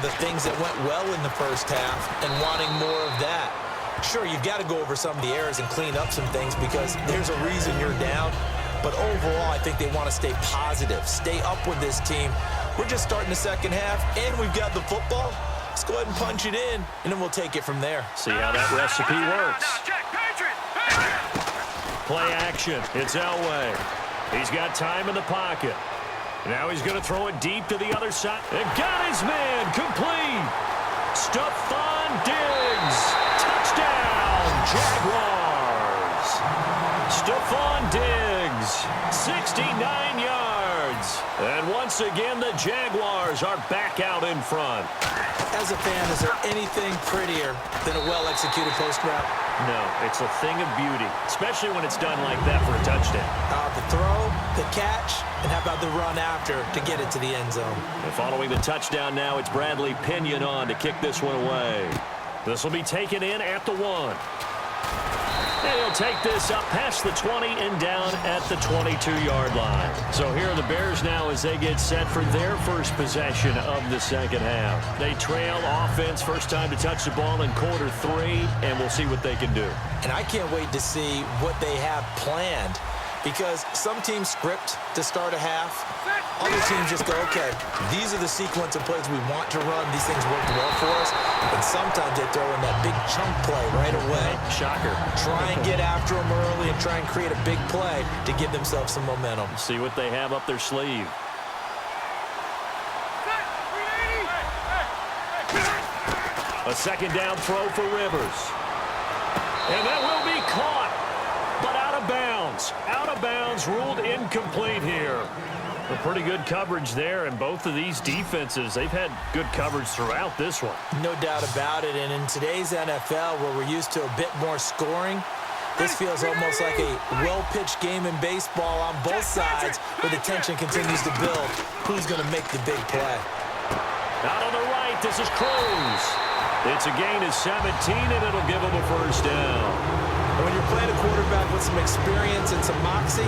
the things that went well in the first half and wanting more of that. Sure, you've got to go over some of the errors and clean up some things because there's a reason you're down. But overall, I think they want to stay positive, stay up with this team. We're just starting the second half, and we've got the football. Let's go ahead and punch it in, and then we'll take it from there. See how that recipe works. Play action. It's Elway. He's got time in the pocket. Now he's going to throw it deep to the other side. And got his man complete. Stephon Diggs. Touchdown, Jaguars. Stephon Diggs, 69 yards. And once again, the Jaguars are back out in front. As a fan, is there anything prettier than a well-executed post route? No, it's a thing of beauty, especially when it's done like that for a touchdown. The throw, the catch, and how about the run after to get it to the end zone? And following the touchdown now, it's Bradley Pinion on to kick this one away. This will be taken in at the 1. And he'll take this up past the 20 and down at the 22-yard line. So here are the Bears now as they get set for their first possession of the second half. They trail offense, first time to touch the ball in quarter 3, and we'll see what they can do. And I can't wait to see what they have planned because some teams script to start a half. Other teams just go, okay, these are the sequence of plays we want to run. These things work well for us. And sometimes they throw in that big chunk play right away. Shocker. Try and get after them early and try and create a big play to give themselves some momentum. See what they have up their sleeve. A second down throw for Rivers. And that will be caught, but out of bounds. Out of bounds, ruled incomplete here. A pretty good coverage there, and both of these defenses, they've had good coverage throughout this one. No doubt about it, and in today's NFL, where we're used to a bit more scoring, this feels almost like a well-pitched game in baseball on both sides, where the tension continues to build. Who's going to make the big play? Out on the right, this is Cruz. It's a gain of 17, and it'll give him a first down. And when you're playing a quarterback with some experience and some moxie,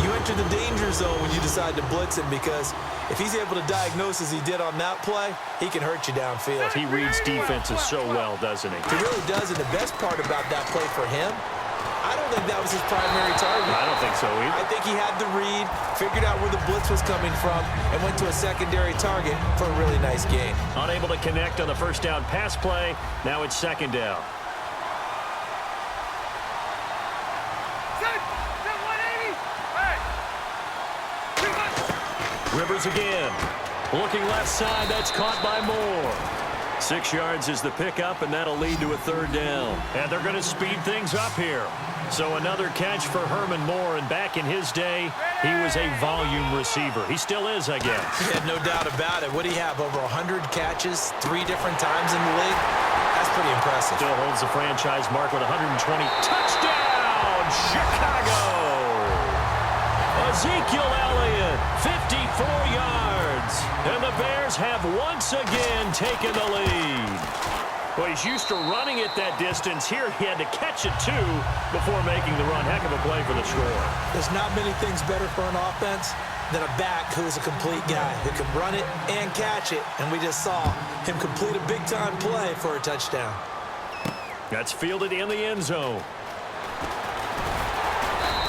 you enter the danger zone when you decide to blitz him because if he's able to diagnose as he did on that play, he can hurt you downfield. He reads defenses so well, doesn't he? He really does, and the best part about that play for him, I don't think that was his primary target. I don't think so either. I think he had the read, figured out where the blitz was coming from, and went to a secondary target for a really nice gain. Unable to connect on the first down pass play. Now it's second down. Rivers again. Looking left side. That's caught by Moore. 6 yards is the pickup, and that'll lead to a third down. And they're going to speed things up here. So another catch for Herman Moore, and back in his day, he was a volume receiver. He still is, I guess. Yeah, no doubt about it. What do you have, over 100 catches 3 different times in the league? That's pretty impressive. Still holds the franchise mark with 120. Touchdown, Chicago! Ezekiel Elliott, 54 yards. And the Bears have once again taken the lead. Well, he's used to running it that distance. Here he had to catch it, too, before making the run. Heck of a play for the score. There's not many things better for an offense than a back who is a complete guy who can run it and catch it. And we just saw him complete a big-time play for a touchdown. That's fielded in the end zone.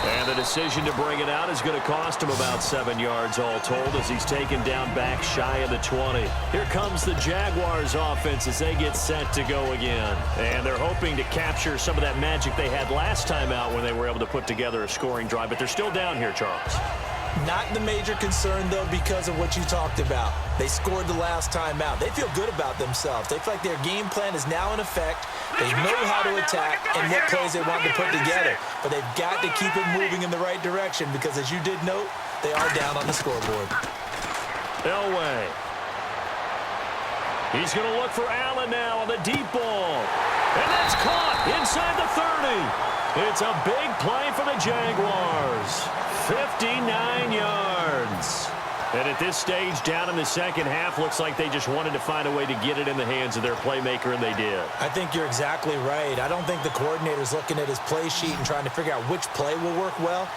And the decision to bring it out is going to cost him about 7 yards all told as he's taken down back shy of the 20. Here comes the Jaguars offense as they get set to go again. And they're hoping to capture some of that magic they had last time out when they were able to put together a scoring drive. But they're still down here, Charles. Not the major concern, though, because of what you talked about. They scored the last time out. They feel good about themselves. They feel like their game plan is now in effect. They know how to attack and what plays they want to put together. But they've got to keep it moving in the right direction because, as you did note, they are down on the scoreboard. Elway. He's going to look for Allen now on the deep ball. And that's caught inside the 30. It's a big play for the Jaguars. 59 yards. And at this stage, down in the second half, looks like they just wanted to find a way to get it in the hands of their playmaker, and they did. I think you're exactly right. I don't think the coordinator's looking at his play sheet and trying to figure out which play will work well.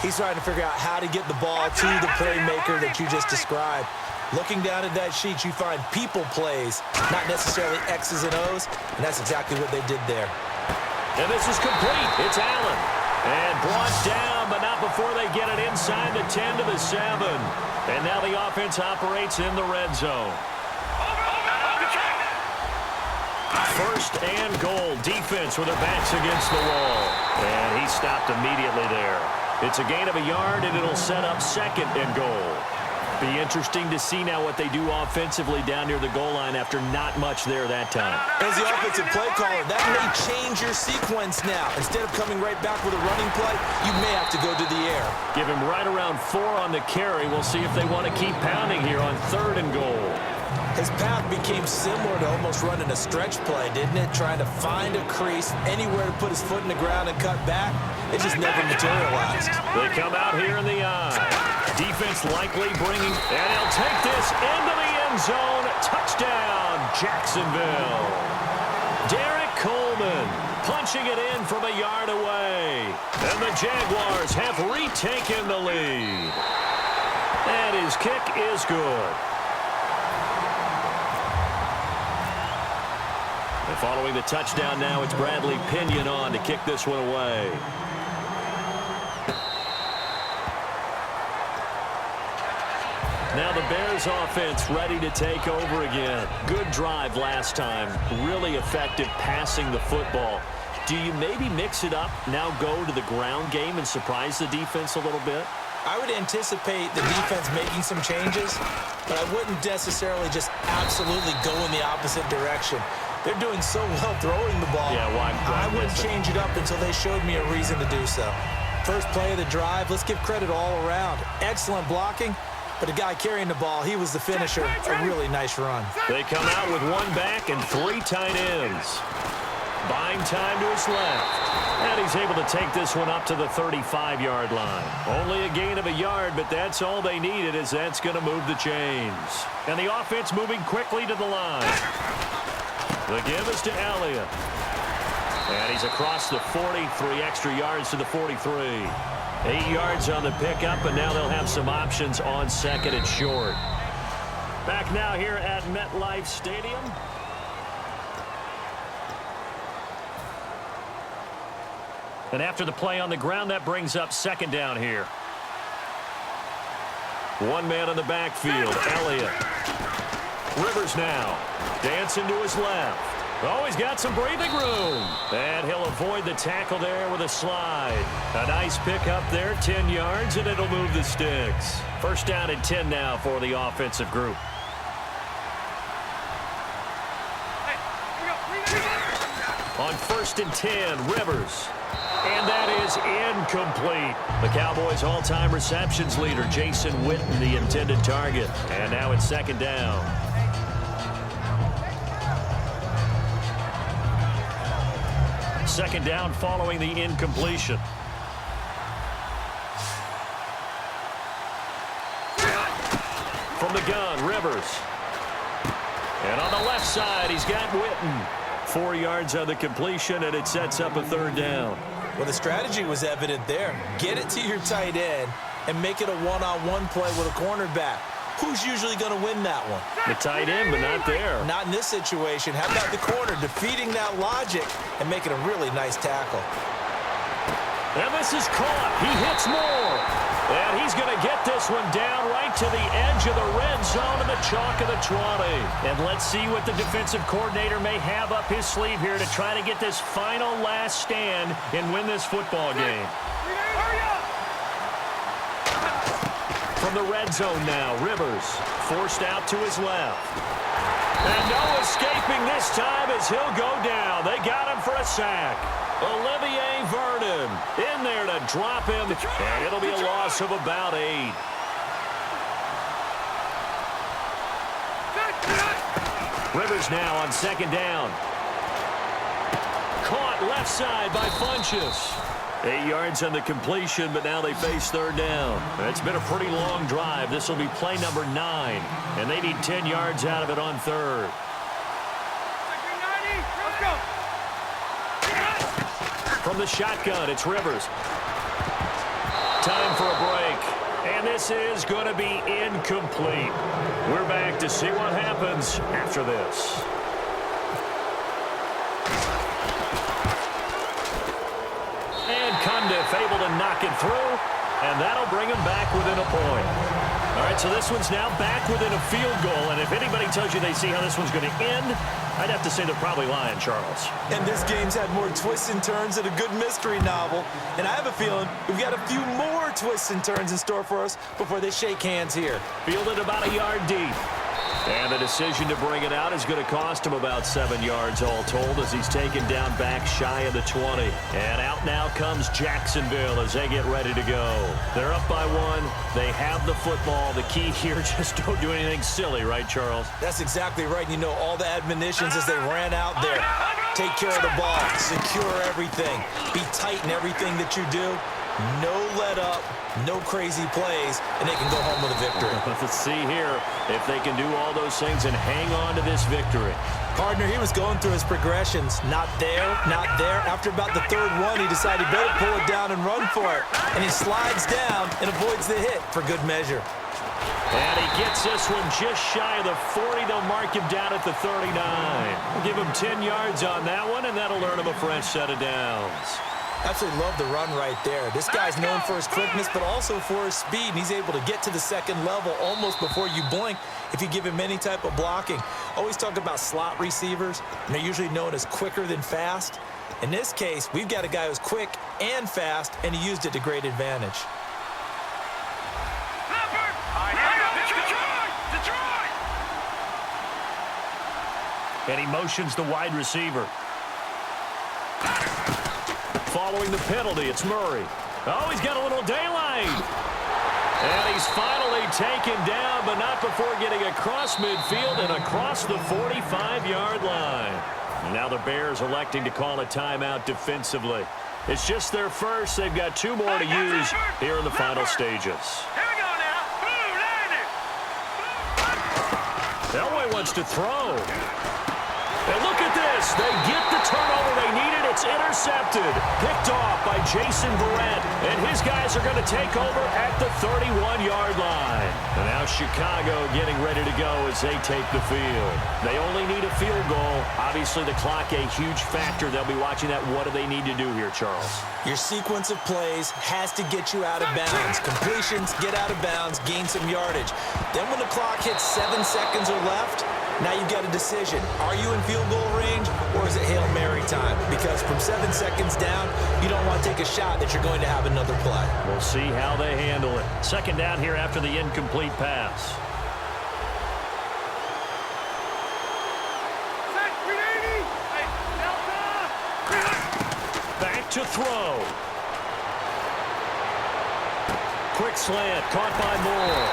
He's trying to figure out how to get the ball to the playmaker that you just described. Looking down at that sheet, you find people plays, not necessarily X's and O's, and that's exactly what they did there. And this is complete. It's Allen. And brought down, but not before they get it inside the 10 to the 7. And now the offense operates in the red zone. First and goal. Defense with their backs against the wall. And he stopped immediately there. It's a gain of a yard, and it'll set up second and goal. Be interesting to see now what they do offensively down near the goal line after not much there that time. As the offensive play caller, that may change your sequence now. Instead of coming right back with a running play, you may have to go to the air. Give him right around 4 on the carry. We'll see if they want to keep pounding here on third and goal. His path became similar to almost running a stretch play, didn't it? Trying to find a crease, anywhere to put his foot in the ground and cut back. It just never materialized. They come out here in the eye. Defense likely bringing, and he'll take this into the end zone. Touchdown, Jacksonville. Derek Coleman punching it in from a yard away. And the Jaguars have retaken the lead. And his kick is good. And following the touchdown now, it's Bradley Pinion on to kick this one away. Now the Bears offense ready to take over again. Good drive last time. Really effective passing the football. Do you maybe mix it up, now go to the ground game and surprise the defense a little bit? I would anticipate the defense making some changes, but I wouldn't necessarily just absolutely go in the opposite direction. They're doing so well throwing the ball. Yeah, why I wouldn't change it up until they showed me a reason to do so. First play of the drive, let's give credit all around. Excellent blocking. But the guy carrying the ball, he was the finisher. A really nice run. They come out with 1 back and 3 tight ends. Buying time to his left. And he's able to take this one up to the 35-yard line. Only a gain of a yard, but that's all they needed, as that's going to move the chains. And the offense moving quickly to the line. The give is to Elliott. And he's across the 40, 3 extra yards to the 43. 8 yards on the pickup, and now they'll have some options on second and short. Back now here at MetLife Stadium. And after the play on the ground, that brings up second down here. 1 man in the backfield, Elliott. Rivers now, dancing to his left. Oh, he's got some breathing room. And he'll avoid the tackle there with a slide. A nice pickup there, 10 yards, and it'll move the sticks. First down and 10 now for the offensive group. On first and 10, Rivers. And that is incomplete. The Cowboys' all-time receptions leader, Jason Witten, the intended target. And now it's second down. Second down following the incompletion. From the gun, Rivers. And on the left side, he's got Witten. 4 yards on the completion, and it sets up a third down. Well, the strategy was evident there. Get it to your tight end and make it a one-on-one play with a cornerback. Who's usually going to win that one? The tight end, but not there. Not in this situation. How about the corner defeating that logic and making a really nice tackle? And this is caught. He hits more. And he's going to get this one down right to the edge of the red zone of the chalk of the 20. And let's see what the defensive coordinator may have up his sleeve here to try to get this final last stand and win this football game. From the red zone now, Rivers forced out to his left. And no escaping this time as he'll go down. They got him for a sack. Olivier Vernon in there to drop him, and it'll be a loss of about 8. Rivers now on second down. Caught left side by Funchess. 8 yards on the completion, but now they face third down. It's been a pretty long drive. This will be play number 9, and they need 10 yards out of it on third. From the shotgun, it's Rivers. Time for a break. And this is going to be incomplete. We're back to see what happens after this. And Cundiff able to knock it through, and that'll bring him back within a point. All right, so this one's now back within a field goal, and if anybody tells you they see how this one's going to end, I'd have to say they're probably lying, Charles. And this game's had more twists and turns than a good mystery novel, and I have a feeling we've got a few more twists and turns in store for us before they shake hands here. Fielded about a yard deep. And the decision to bring it out is going to cost him about 7 yards all told as he's taken down back shy of the 20. And out now comes Jacksonville as they get ready to go. They're up by 1. They have the football. The key here, just don't do anything silly, right, Charles? That's exactly right. You know, all the admonitions as they ran out there. Take care of the ball. Secure everything. Be tight in everything that you do. No let up, no crazy plays, and they can go home with a victory. Let's see here if they can do all those things and hang on to this victory. Partner, he was going through his progressions. Not there, not there. After about the third one, he decided he better pull it down and run for it. And he slides down and avoids the hit for good measure. And he gets this one just shy of the 40. They'll mark him down at the 39. We'll give him 10 yards on that one, and that'll earn him a fresh set of downs. Absolutely love the run right there. This guy's known for his quickness, but also for his speed, and he's able to get to the second level almost before you blink if you give him any type of blocking. Always talk about slot receivers, and they're usually known as quicker than fast. In this case, we've got a guy who's quick and fast, and he used it to great advantage. And he motions the wide receiver. Following the penalty, it's Murray. Oh, he's got a little daylight. And he's finally taken down, but not before getting across midfield and across the 45-yard line. Now the Bears electing to call a timeout defensively. It's just their first. They've got 2 more to use here in the final stages. Here we go now. Elway wants to throw. And look at this. They get the turnover they needed. It's intercepted. Picked off by Jason Barrett. And his guys are going to take over at the 31-yard line. And now Chicago getting ready to go as they take the field. They only need a field goal. Obviously, the clock a huge factor. They'll be watching that. What do they need to do here, Charles? Your sequence of plays has to get you out of bounds. Completions, get out of bounds, gain some yardage. Then when the clock hits 7 seconds or left, now you've got a decision. Are you in field goal range or is it Hail Mary time? Because from 7 seconds down, you don't want to take a shot that you're going to have another play. We'll see how they handle it. Second down here after the incomplete pass. Back to throw. Quick slant, caught by Moore.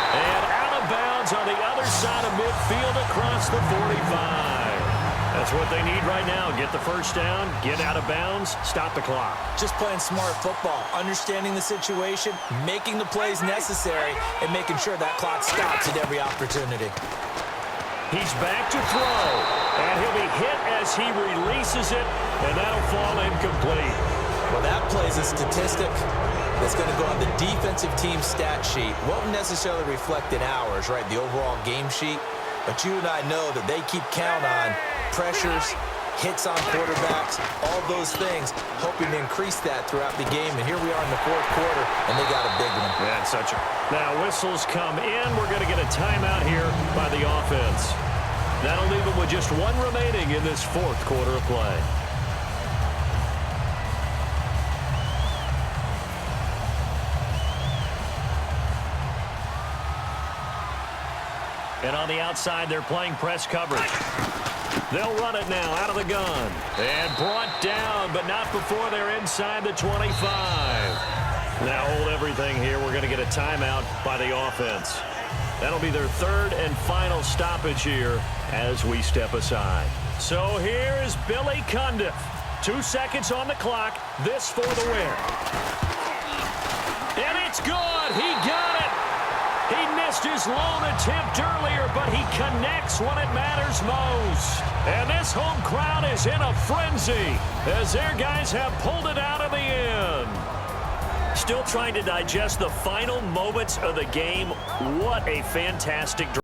And out of bounds on the other side of midfield across the 45. That's what they need right now. Get the first down, get out of bounds, stop the clock. Just playing smart football, understanding the situation, making the plays necessary, and making sure that clock stops at every opportunity. He's back to throw, and he'll be hit as he releases it, and that'll fall incomplete. Well, that plays a statistic that's going to go on the defensive team stat sheet. Won't necessarily reflect in ours, right, the overall game sheet. But you and I know that they keep count on pressures, hits on quarterbacks, all those things, hoping to increase that throughout the game. And here we are in the fourth quarter, and they got a big one. Yeah, it's such a... Now, whistles come in. We're going to get a timeout here by the offense. That'll leave them with just 1 remaining in this fourth quarter of play. And on the outside, they're playing press coverage. They'll run it now out of the gun. And brought down, but not before they're inside the 25. Now hold everything here. We're going to get a timeout by the offense. That'll be their third and final stoppage here as we step aside. So here's Billy Cundiff. 2 seconds on the clock. This for the win. And it's good. He got it. He missed his lone attempt earlier, but he connects when it matters most. And this home crowd is in a frenzy as their guys have pulled it out in the end. Still trying to digest the final moments of the game. What a fantastic drive.